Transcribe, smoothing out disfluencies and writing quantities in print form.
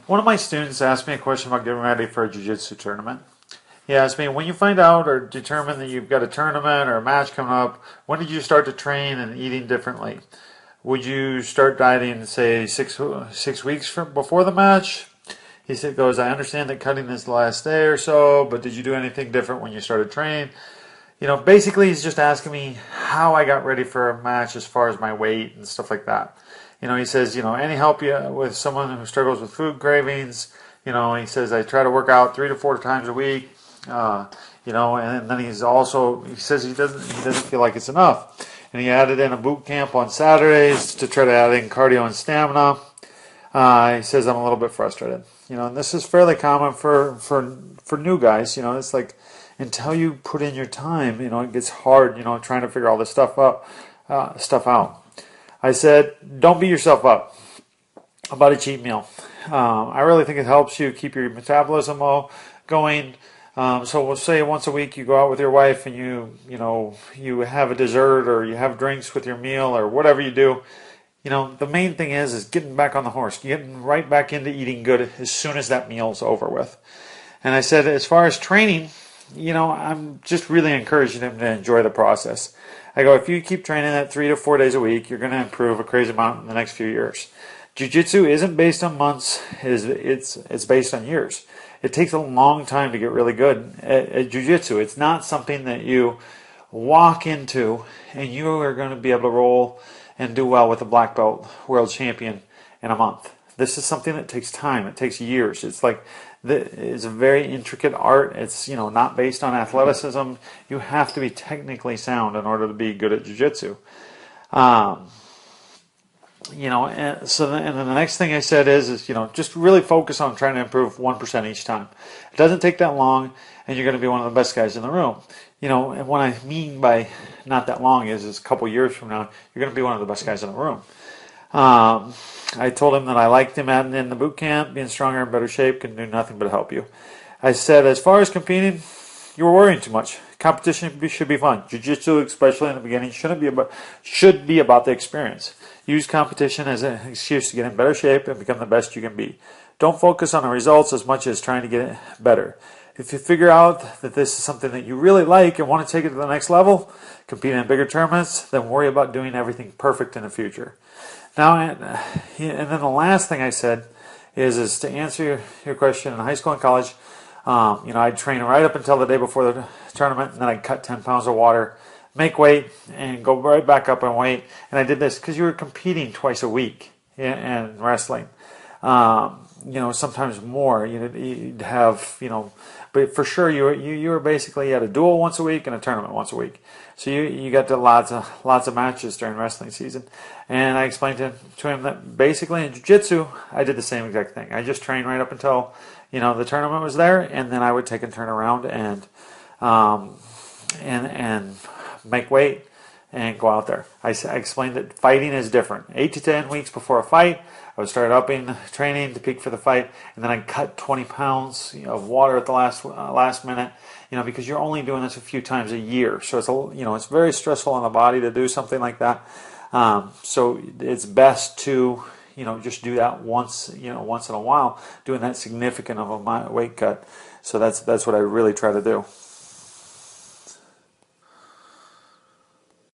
One of my students asked me a question about getting ready for a jiu-jitsu tournament. He asked me, when you find out or determine that you've got a tournament or a match coming up, when did you start to train and eating differently? Would you start dieting, say, six weeks before the match? He goes, I understand that cutting is the last day or so, but did you do anything different when you started training? Basically he's just asking me how I got ready for a match as far as my weight and stuff like that. He says, any help with someone who struggles with food cravings? He says, I try to work out 3 to 4 times a week. And then he says he doesn't feel like it's enough. And he added in a boot camp on Saturdays to try to add in cardio and stamina. He says I'm a little bit frustrated. And this is fairly common for new guys. It's like until you put in your time, it gets hard, trying to figure all this stuff out. I said, don't beat yourself up about a cheat meal. I really think it helps you keep your metabolism going. So we'll say once a week you go out with your wife and you have a dessert or you have drinks with your meal or whatever you do. The main thing is getting back on the horse, getting right back into eating good as soon as that meal's over with. And I said, as far as training, I'm just really encouraging him to enjoy the process. I go, if you keep training at 3 to 4 days a week, you're going to improve a crazy amount in the next few years. Jiu-Jitsu isn't based on months, it's based on years. It takes a long time to get really good at Jiu-Jitsu. It's not something that you walk into and you are going to be able to roll and do well with a black belt world champion in a month. This is something that takes time. It takes years. It's a very intricate art. It's not based on athleticism. You have to be technically sound in order to be good at jiu-jitsu. And then the next thing I said is just really focus on trying to improve 1% each time. It doesn't take that long, and you're going to be one of the best guys in the room. And what I mean by not that long is a couple years from now, you're going to be one of the best guys in the room. I told him that I liked him adding in the boot camp, being stronger and better shape can do nothing but help you. I said, as far as competing, you were worrying too much. Competition should be fun. Jiu-Jitsu, especially in the beginning, should be about the experience. Use competition as an excuse to get in better shape and become the best you can be. Don't focus on the results as much as trying to get it better. If you figure out that this is something that you really like and want to take it to the next level, compete in bigger tournaments, then worry about doing everything perfect in the future. Now, and then the last thing I said is to answer your question. In high school and college, I'd train right up until the day before the tournament, and then I'd cut 10 pounds of water, make weight, and go right back up in weight. And I did this because you were competing twice a week in wrestling. Sometimes more. You'd have, but for sure you were basically at a duel once a week and a tournament once a week. So you got to lots of matches during wrestling season. And I explained to him that basically in jiu-jitsu I did the same exact thing. I just trained right up until the tournament was there, and then I would take a turn around and make weight and go out there. I explained that fighting is different. 8 to 10 weeks before a fight, I would start upping training to peak for the fight, and then I'd cut 20 pounds of water at the last minute, because you're only doing this a few times a year. So it's very stressful on the body to do something like that. So it's best to just do that once in a while, doing that significant of a weight cut. So that's what I really try to do.